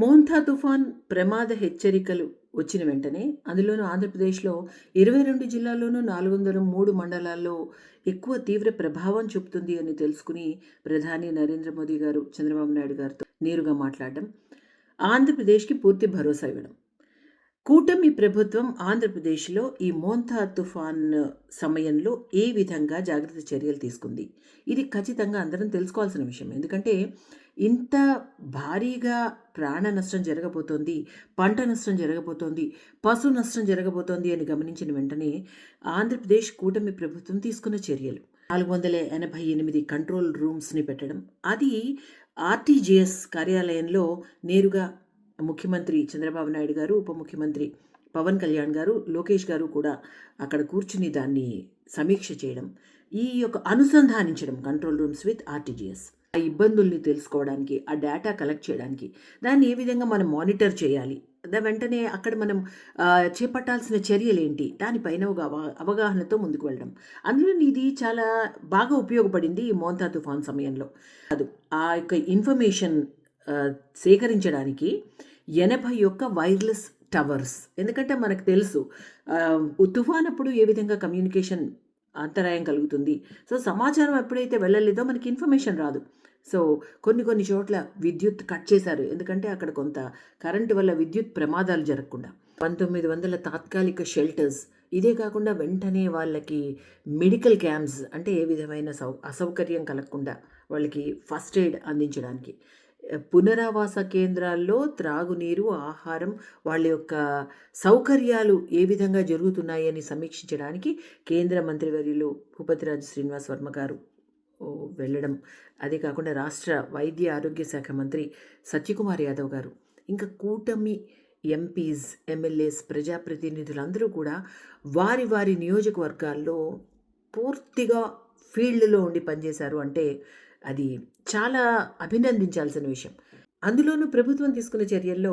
Montha తుఫాన్ ప్రమాద హెచ్చరికలు వచ్చిన వెంటనే అందులోనూ ఆంధ్రప్రదేశ్లో 22 జిల్లాల్లోనూ 403 మండలాల్లో ఎక్కువ తీవ్ర ప్రభావం చూపుతుంది అని తెలుసుకుని ప్రధాని నరేంద్ర మోదీ గారు చంద్రబాబు నాయుడు గారితో నేరుగా మాట్లాడడం, ఆంధ్రప్రదేశ్కి పూర్తి భరోసా ఇవ్వడం. కూటమి ప్రభుత్వం ఆంధ్రప్రదేశ్లో ఈ మోంథా తుఫాన్ సమయంలో ఏ విధంగా జాగ్రత్త చర్యలు తీసుకుంది, ఇది ఖచ్చితంగా అందరం తెలుసుకోవాల్సిన విషయం. ఎందుకంటే ఇంత భారీగా ప్రాణ నష్టం జరగబోతోంది, పంట నష్టం జరగబోతోంది, పశు నష్టం జరగబోతోంది అని గమనించిన వెంటనే ఆంధ్రప్రదేశ్ కూటమి ప్రభుత్వం తీసుకున్న చర్యలు 488 కంట్రోల్ రూమ్స్ని పెట్టడం, అది ఆర్టీజీఎస్ కార్యాలయంలో నేరుగా ముఖ్యమంత్రి చంద్రబాబు నాయుడు గారు, ఉప ముఖ్యమంత్రి పవన్ కళ్యాణ్ గారు, లోకేష్ గారు కూడా అక్కడ కూర్చుని దాన్ని సమీక్ష చేయడం, ఈ యొక్క అనుసంధానించడం కంట్రోల్ రూమ్స్ విత్ ఆర్టీజీఎస్, ఆ ఇబ్బందుల్ని తెలుసుకోవడానికి, ఆ డేటా కలెక్ట్ చేయడానికి, దాన్ని ఏ విధంగా మనం మానిటర్ చేయాలి, వెంటనే అక్కడ మనం చేపట్టాల్సిన చర్యలు ఏంటి, దానిపైన ఒక అవగాహనతో ముందుకు వెళ్ళడం. అందులో ఇది చాలా బాగా ఉపయోగపడింది ఈ మోంతా తుఫాన్ సమయంలో. కాదు, ఆ యొక్క ఇన్ఫర్మేషన్ సేకరించడానికి 81 వైర్లెస్ టవర్స్. ఎందుకంటే మనకు తెలుసు తుఫాన్ అప్పుడు ఏ విధంగా కమ్యూనికేషన్ అంతరాయం కలుగుతుంది. సో సమాచారం ఎప్పుడైతే వెళ్ళలేదో మనకి ఇన్ఫర్మేషన్ రాదు. సో కొన్ని చోట్ల విద్యుత్ కట్ చేశారు. ఎందుకంటే అక్కడ కొంత కరెంటు వల్ల విద్యుత్ ప్రమాదాలు జరగకుండా 1900 తాత్కాలిక షెల్టర్స్. ఇదే కాకుండా వెంటనే వాళ్ళకి మెడికల్ క్యాంప్స్, అంటే ఏ విధమైన అసౌకర్యం కలగకుండా వాళ్ళకి ఫస్ట్ ఎయిడ్ అందించడానికి, పునరావాస కేంద్రాల్లో త్రాగునీరు, ఆహారం, వాళ్ళ యొక్క సౌకర్యాలు ఏ విధంగా జరుగుతున్నాయి అని సమీక్షించడానికి కేంద్ర మంత్రివర్యులు భూపతిరాజు శ్రీనివాస్ వర్మ గారు వెళ్ళడం. అదే కాకుండా రాష్ట్ర వైద్య ఆరోగ్య శాఖ మంత్రి సత్యకుమార్ యాదవ్ గారు, ఇంకా కూటమి ఎంపీస్, ఎమ్మెల్యేస్, ప్రజాప్రతినిధులందరూ కూడా వారి వారి నియోజకవర్గాల్లో పూర్తిగా ఫీల్డ్లో ఉండి పనిచేశారు. అంటే అది చాలా అభినందించాల్సిన విషయం. అందులోనూ ప్రభుత్వం తీసుకున్న చర్యల్లో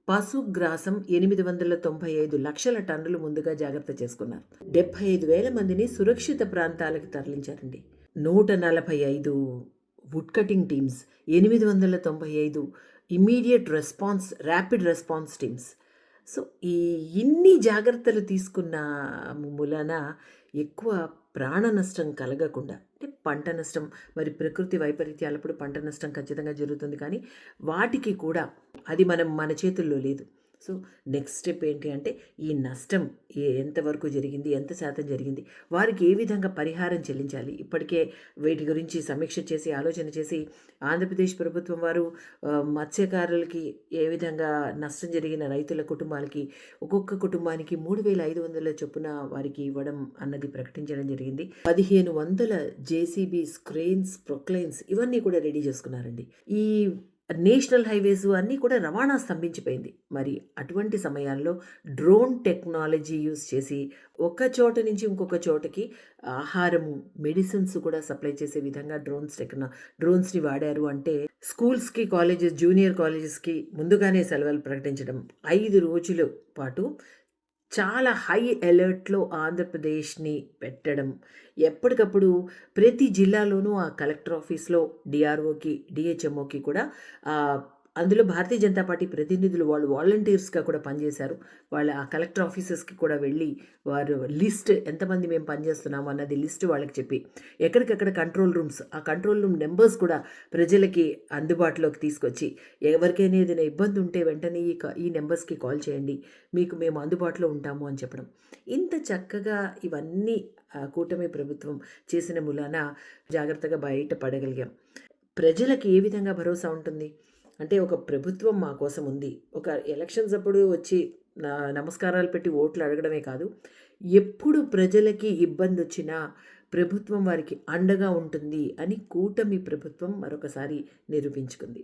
పశుగ్రాసం 895 లక్షల టన్నులు ముందుగా జాగ్రత్త చేసుకున్నారు. 75,000 మందిని సురక్షిత ప్రాంతాలకు తరలించారండి. 145 would cutting teams, 895 immediate response, rapid response teams. So ఇన్ని జాగ్రత్తలు తీసుకున్న మూలాన ఎక్కువ ప్రాణ నష్టం కలగకుండా, అంటే పంట నష్టం, మరి ప్రకృతి వైపరీత్యాలప్పుడు పంట నష్టం ఖచ్చితంగా జరుగుతుంది, కానీ వాటికి కూడా అది మన చేతుల్లో లేదు. సో నెక్స్ట్ స్టెప్ ఏంటి అంటే ఈ నష్టం ఎంతవరకు జరిగింది, ఎంత శాతం జరిగింది, వారికి ఏ విధంగా పరిహారం చెల్లించాలి. ఇప్పటికే వీటి గురించి సమీక్ష చేసి ఆలోచన చేసి ఆంధ్రప్రదేశ్ ప్రభుత్వం వారు మత్స్యకారులకి ఏ విధంగా నష్టం జరిగిన రైతుల కుటుంబాలకి ఒక్కొక్క కుటుంబానికి 3,500 చొప్పున వారికి ఇవ్వడం అన్నది ప్రకటించడం జరిగింది. 1,500 జేసీబీస్, క్రెయిన్స్, ప్రొక్లైన్స్ ఇవన్నీ కూడా రెడీ చేసుకున్నారండి. ఈ నేషనల్ హైవేస్ అన్నీ కూడా రవాణా స్తంభించిపోయింది. మరి అటువంటి సమయాల్లో డ్రోన్ టెక్నాలజీ యూజ్ చేసి ఒక చోట నుంచి ఇంకొక చోటకి ఆహారము, మెడిసిన్స్ కూడా సప్లై చేసే విధంగా డ్రోన్స్ని వాడారు. అంటే స్కూల్స్కి, కాలేజెస్, జూనియర్ కాలేజెస్కి ముందుగానే సెలవులు ప్రకటించడం, 5 రోజుల పాటు చాలా హై అలర్ట్లో ఆంధ్రప్రదేశ్ని పెట్టడం, ఎప్పటికప్పుడు ప్రతి జిల్లాలోనూ ఆ కలెక్టర్ ఆఫీస్లో డిఆర్ఓకి, డిహెచ్ఎంఓకి కూడా అందులో భారతీయ జనతా పార్టీ ప్రతినిధులు వాళ్ళు వాలంటీర్స్గా కూడా పనిచేశారు. వాళ్ళ ఆ కలెక్టర్ ఆఫీసెస్కి కూడా వెళ్ళి వారు లిస్ట్, ఎంతమంది మేము పనిచేస్తున్నాము అన్నది లిస్ట్ వాళ్ళకి చెప్పి ఎక్కడికక్కడ కంట్రోల్ రూమ్స్, ఆ కంట్రోల్ రూమ్ నెంబర్స్ కూడా ప్రజలకి అందుబాటులోకి తీసుకొచ్చి ఎవరికైనా ఏదైనా ఇబ్బంది ఉంటే వెంటనే ఈ నెంబర్స్కి కాల్ చేయండి, మీకు మేము అందుబాటులో ఉంటాము అని చెప్పడం. ఇంత చక్కగా ఇవన్నీ కూటమి ప్రభుత్వం చేసిన మూలాన జాగ్రత్తగా బయటపడగలిగాం. ప్రజలకి ఏ విధంగా భరోసా ఉంటుంది అంటే ఒక ప్రభుత్వం మా కోసం ఉంది, ఒక ఎలక్షన్స్ అప్పుడు వచ్చి నమస్కారాలు పెట్టి ఓట్లు అడగడమే కాదు, ఎప్పుడు ప్రజలకి ఇబ్బంది వచ్చినా ప్రభుత్వం వారికి అండగా ఉంటుంది అని కూటమి ప్రభుత్వం మరొకసారి నిరూపించుకుంది.